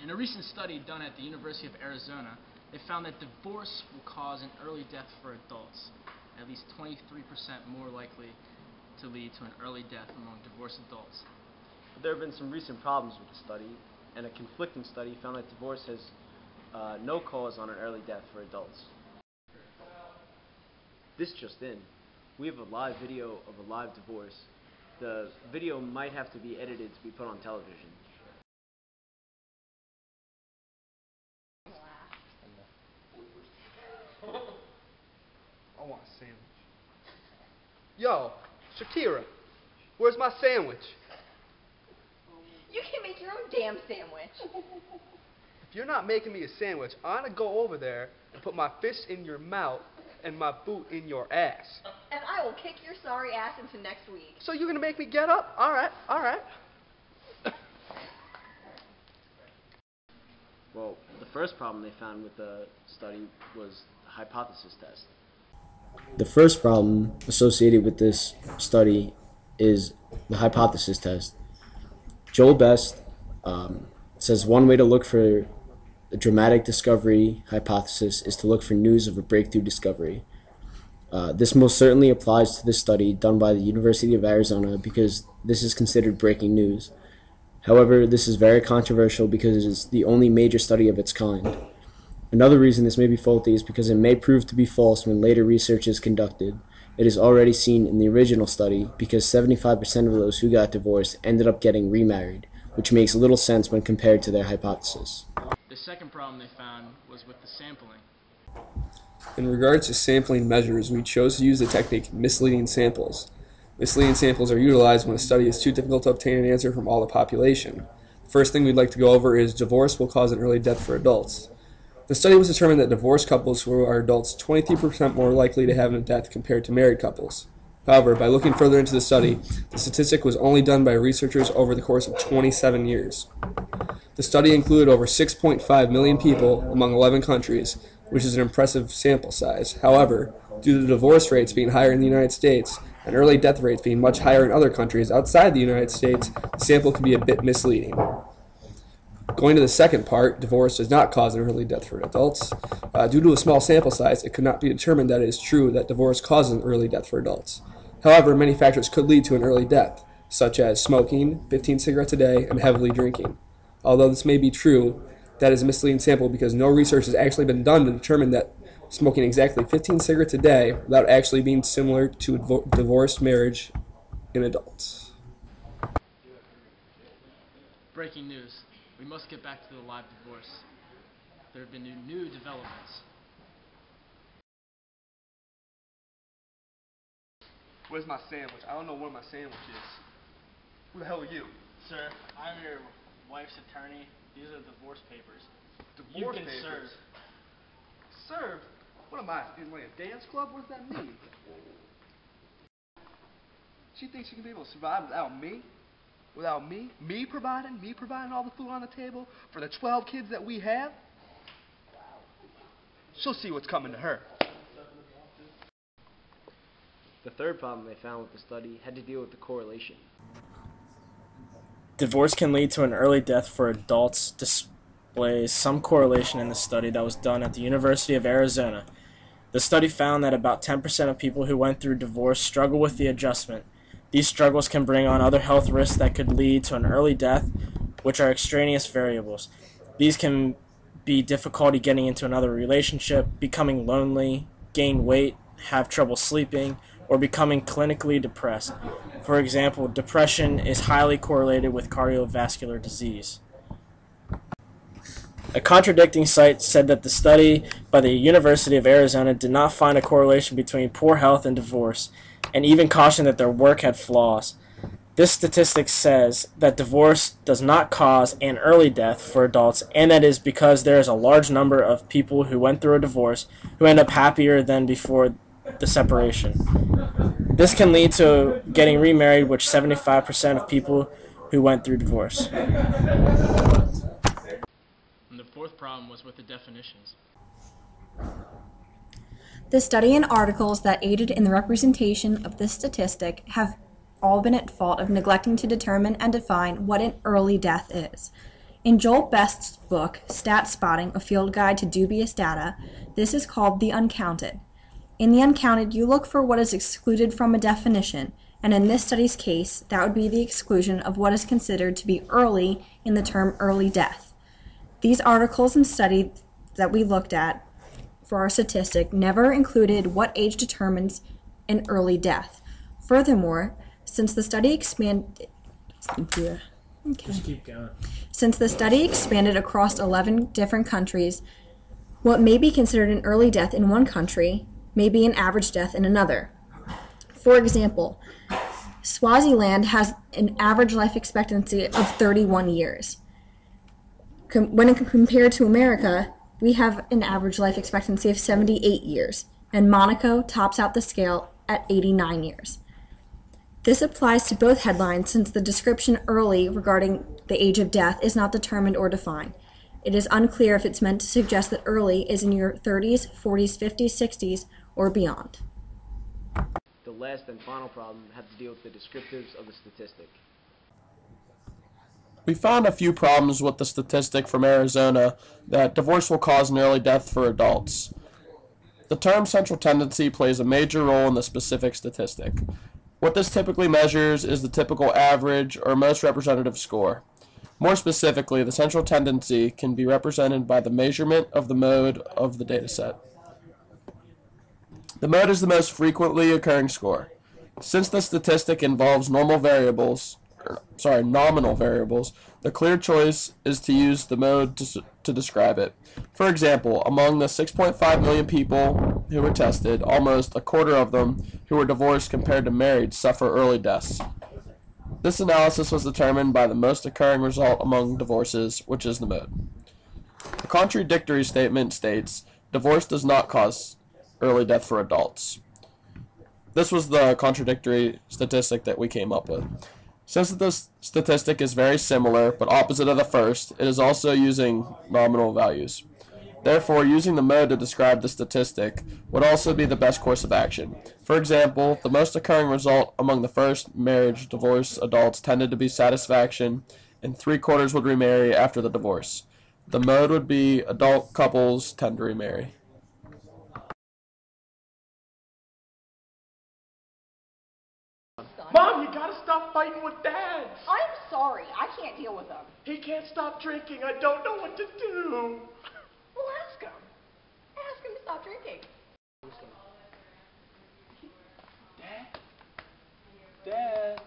In a recent study done at the University of Arizona, they found that divorce will cause an early death for adults, at least 23% more likely to lead to an early death among divorced adults. There have been some recent problems with the study, and a conflicting study found that divorce has no cause on an early death for adults. This just in, we have a live video of a live divorce. The video might have to be edited to be put on television. I want a sandwich. Yo, Shakira, where's my sandwich? You can make your own damn sandwich. If you're not making me a sandwich, I'm gonna go over there and put my fist in your mouth and my boot in your ass. And I will kick your sorry ass into next week. So you're gonna make me get up? Alright, alright. Well, the first problem they found with the study was the hypothesis test. The first problem associated with this study is the hypothesis test. Joel Best says one way to look for the dramatic discovery hypothesis is to look for news of a breakthrough discovery. This most certainly applies to this study done by the University of Arizona because this is considered breaking news. However, this is very controversial because it is the only major study of its kind. Another reason this may be faulty is because it may prove to be false when later research is conducted. It is already seen in the original study because 75% of those who got divorced ended up getting remarried, which makes little sense when compared to their hypothesis. The second problem they found was with the sampling. In regards to sampling measures, we chose to use the technique misleading samples. Misleading samples are utilized when a study is too difficult to obtain an answer from all the population. The first thing we'd like to go over is divorce will cause an early death for adults. The study was determined that divorced couples who are adults 23% more likely to have a death compared to married couples. However, by looking further into the study, the statistic was only done by researchers over the course of 27 years. The study included over 6.5 million people among 11 countries, which is an impressive sample size. However, due to divorce rates being higher in the United States and early death rates being much higher in other countries outside the United States, the sample can be a bit misleading. Going to the second part, divorce does not cause an early death for adults. Due to a small sample size, it could not be determined that it is true that divorce causes an early death for adults. However, many factors could lead to an early death, such as smoking, 15 cigarettes a day, and heavily drinking. Although this may be true, that is a misleading sample because no research has actually been done to determine that smoking exactly 15 cigarettes a day without actually being similar to divorced marriage in adults. Breaking news. We must get back to the live divorce. There have been new developments. Where's my sandwich? I don't know where my sandwich is. Who the hell are you? Sir, I'm your wife's attorney. These are divorce papers. Divorce You've been papers? served. Served? What am I, in like a dance club? What does that mean? She thinks she can be able to survive without me? Without me? Me providing all the food on the table for the 12 kids that we have? She'll see what's coming to her. The third problem they found with the study had to deal with the correlation. Divorce can lead to an early death for adults displays some correlation in the study that was done at the University of Arizona. The study found that about 10% of people who went through divorce struggle with the adjustment. These struggles can bring on other health risks that could lead to an early death, which are extraneous variables. These can be difficulty getting into another relationship, becoming lonely, gain weight, have trouble sleeping, or becoming clinically depressed. For example, depression is highly correlated with cardiovascular disease. A contradicting site said that the study by the University of Arizona did not find a correlation between poor health and divorce, and even cautioned that their work had flaws. This statistic says that divorce does not cause an early death for adults, and that is because there is a large number of people who went through a divorce who end up happier than before the separation. This can lead to getting remarried, which 75% of people who went through divorce. And the fourth problem was with the definitions. The study and articles that aided in the representation of this statistic have all been at fault of neglecting to determine and define what an early death is. In Joel Best's book, Stat Spotting, A Field Guide to Dubious Data, this is called the uncounted. In the uncounted, you look for what is excluded from a definition, and in this study's case, that would be the exclusion of what is considered to be early in the term early death. These articles and studies that we looked at for our statistic never included what age determines an early death. Furthermore, since the study expanded across 11 different countries, what may be considered an early death in one country may be an average death in another. For example, Swaziland has an average life expectancy of 31 years. When compared to America, we have an average life expectancy of 78 years, and Monaco tops out the scale at 89 years. This applies to both headlines since the description early regarding the age of death is not determined or defined. It is unclear if it's meant to suggest that early is in your 30s, 40s, 50s, 60s, or beyond. The last and final problem had to deal with the descriptives of the statistic. We found a few problems with the statistic from Arizona that divorce will cause an early death for adults. The term central tendency plays a major role in the specific statistic. What this typically measures is the typical average or most representative score. More specifically, the central tendency can be represented by the measurement of the mode of the dataset. The mode is the most frequently occurring score. Since the statistic involves nominal variables, the clear choice is to use the mode to describe it. For example, among the 6.5 million people who were tested, almost a quarter of them who were divorced compared to married suffer early deaths. This analysis was determined by the most occurring result among divorces, which is the mode. The contradictory statement states, divorce does not cause early death for adults. This was the contradictory statistic that we came up with. Since this statistic is very similar, but opposite of the first, it is also using nominal values. Therefore, using the mode to describe the statistic would also be the best course of action. For example, the most occurring result among the first marriage divorce adults tended to be satisfaction, and 3/4 would remarry after the divorce. The mode would be adult couples tend to remarry. Mom, you gotta stop fighting with Dad. I'm sorry. I can't deal with them. He can't stop drinking. I don't know what to do. Well, ask him. Ask him to stop drinking. Dad? Dad?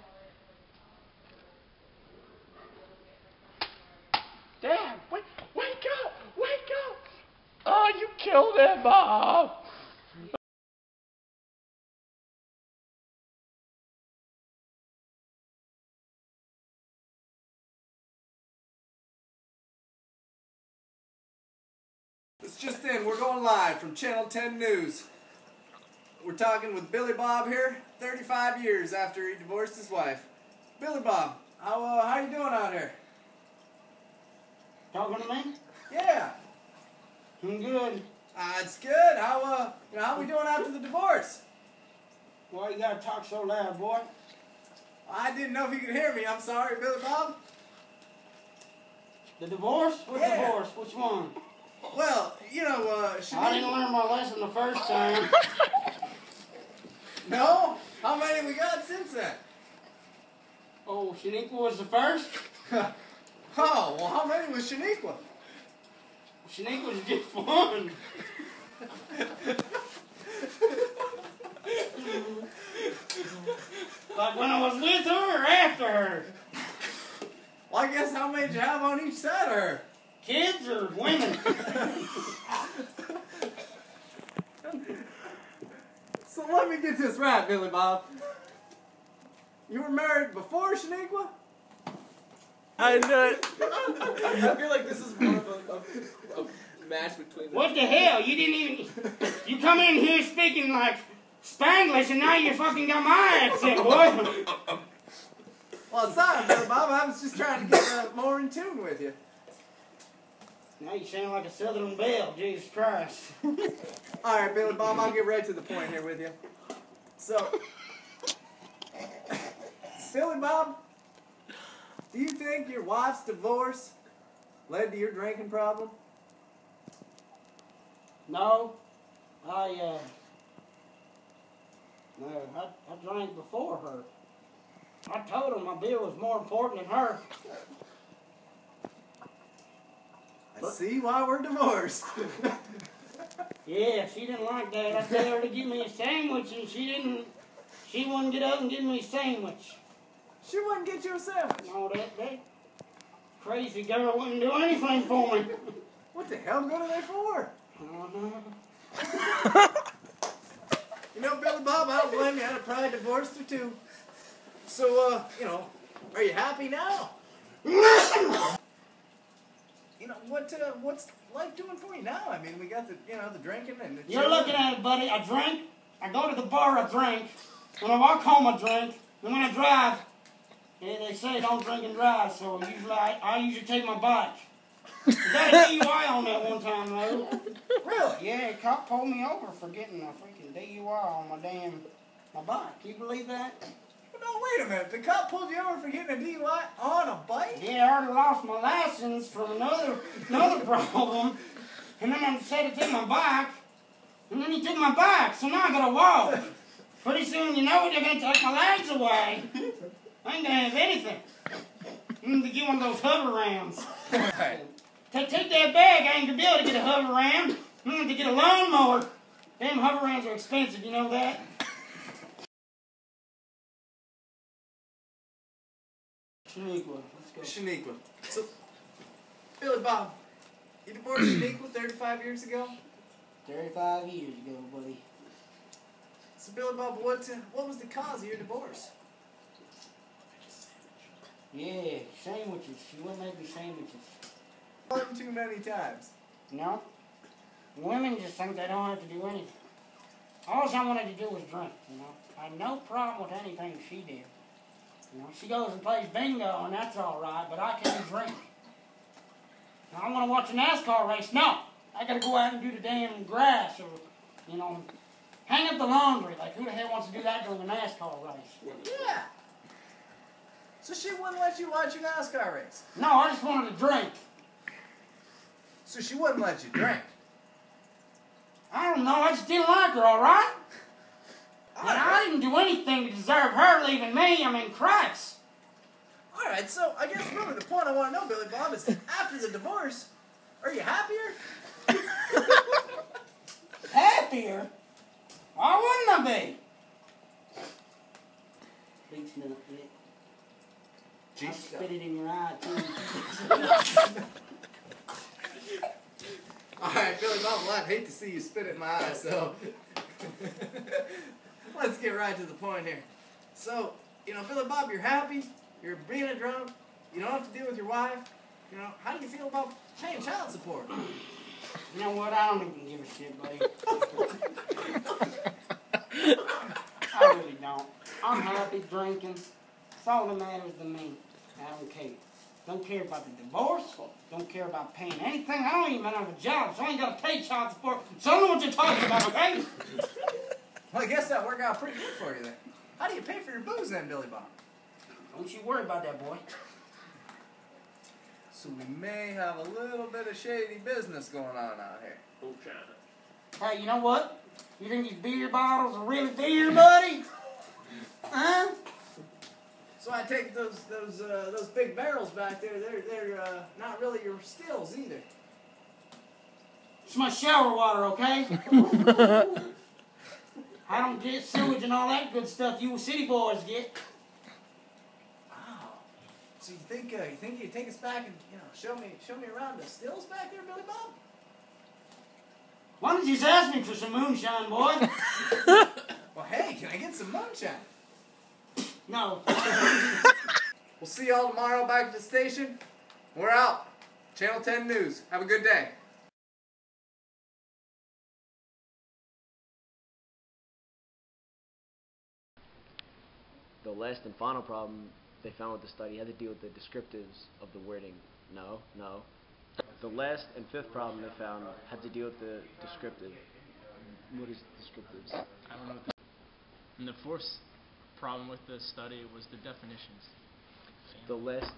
Dad, wake up! Wake up! Oh, you killed him, Mom! It's just in. We're going live from Channel 10 News. We're talking with Billy Bob here, 35 years after he divorced his wife. Billy Bob, how you doing out here? Talking to me? Yeah. I'm good. It's good. How we doing after the divorce? Why you gotta talk so loud, boy? I didn't know if you could hear me. I'm sorry, Billy Bob. The divorce? What divorce? Which one? Well, I didn't learn my lesson the first time. No? How many we got since then? Oh, Shaniqua was the first? Oh, well, how many was Shaniqua? Shaniqua was just one. Like when I was with her or after her? Well, I guess how many did you have on each side of her? Kids or women? So let me get this right, Billy Bob. You were married before Shaniqua? I know it. I feel like this is more of a match between them. What the hell? You didn't even... You come in here speaking like Spanglish and now you fucking got my accent, boy. Well, sorry, Billy Bob. I was just trying to get more in tune with you. Now you sound like a Southern belle, Jesus Christ. All right, Billy Bob, I'll get right to the point here with you. So, Billy Bob, do you think your wife's divorce led to your drinking problem? No, I drank before her. I told her my beer was more important than her. I see why we're divorced. Yeah, she didn't like that. I told her to give me a sandwich, and she wouldn't get up and give me a sandwich. She wouldn't get you a sandwich. No, that crazy girl wouldn't do anything for me. What the hell good are they for? You know, Billy Bob, I don't blame you. I had a prior divorce or two. So, are you happy now? What's life doing for you now? I mean, we got the drinking and the You're looking at it, buddy. I drink. I go to the bar, I drink. When I walk home, I drink. And when I drive, they say don't drink and drive, so I usually take my bike. I got a DUI on that one time, though. Really? Yeah, a cop pulled me over for getting a freaking DUI on my bike. Can you believe that? No, wait a minute. The cop pulled you over for getting a DUI on a bike? Yeah, I already lost my license from another problem. And then I said to take my bike. And then he took my bike, so now I gotta walk. Pretty soon, you know, they're gonna take my legs away. I ain't gonna have anything. I'm gonna get one of those hover rounds. Take that bag, I ain't gonna be able to get a hover round. I'm gonna have to get a lawnmower. Damn, hover rounds are expensive, you know that? Shaniqua, let's go. Shaniqua. So, Billy Bob, you divorced Shaniqua 35 years ago? 35 years ago, buddy. So, Billy Bob, what was the cause of your divorce? Yeah, sandwiches. She wouldn't make me sandwiches. One too many times. No. Women just think they don't have to do anything. All I wanted to do was drink, you know. I had no problem with anything she did. You know, she goes and plays bingo, and that's all right, but I can't drink. Now, I want to watch a NASCAR race. No. I got to go out and do the damn grass or, you know, hang up the laundry. Like, who the hell wants to do that during a NASCAR race? Yeah. So she wouldn't let you watch a NASCAR race? No, I just wanted to drink. So she wouldn't let you drink? I don't know. I just didn't like her, all right? I didn't do anything to deserve her leaving me. I mean, Christ. All right, so I guess really the point I want to know, Billy Bob, is after the divorce, are you happier? Happier? Why wouldn't I be? Beach nut, Nick. I spit it in your eye, too. All right, Billy Bob, well, I'd hate to see you spit it in my eye, so let's get right to the point here. So, Billy Bob, you're happy, you're being a drunk, you don't have to deal with your wife. How do you feel about paying child support? You know what? I don't even give a shit, buddy. I really don't. I'm happy drinking. That's all that matters to me. I don't care. Don't care about the divorce. Don't care about paying anything. I don't even have a job, so I ain't got to pay child support. So I don't know what you're talking about, okay? Well, I guess that worked out pretty good for you then. How do you pay for your booze then, Billy Bob? Don't you worry about that, boy. So we may have a little bit of shady business going on out here. Hey, you know what? You think these beer bottles are really beer, buddy? Huh? So I take those big barrels back there. They're not really your stills either. It's my shower water, okay? I don't get sewage and all that good stuff you city boys get. Wow. So you think you'd take us back and show me around the stills back there, Billy Bob? Why don't you just ask me for some moonshine, boy? Well, hey, can I get some moonshine? No. We'll see y'all tomorrow back at the station. We're out. Channel 10 News. Have a good day. The last and final problem they found with the study had to deal with the descriptives of the wording. No. The last and fifth problem they found had to deal with the descriptive. What is descriptives? I don't know. And the fourth problem with the study was the definitions. The last...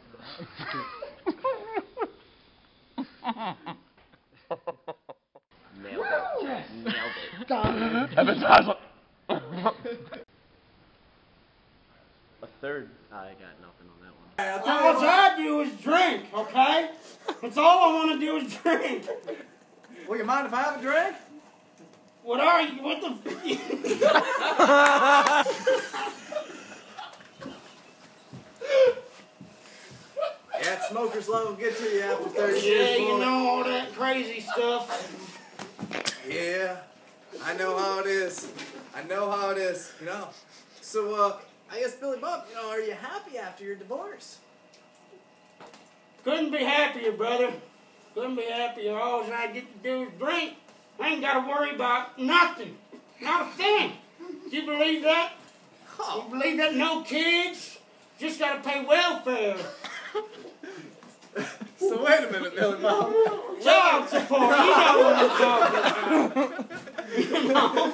Nailed it. Nailed it. A third. I got nothing on that one. All I do is drink, okay? That's all I want to do is drink. Well, you mind if I have a drink? What are you? What the? That smoker's love will get to you after 30 years. Yeah, you boy. know all that crazy stuff. Yeah, I know how it is. I know how it is, you know. So, I guess, Billy Bob, you know, are you happy after your divorce? Couldn't be happier, brother. Couldn't be happier. All I get to do is drink. I ain't got to worry about nothing. Not a thing. Do you believe that? Oh. You believe that? No kids? Just got to pay welfare. So wait a minute, Billy Bob. Child support. You know what I'm talking about. You know?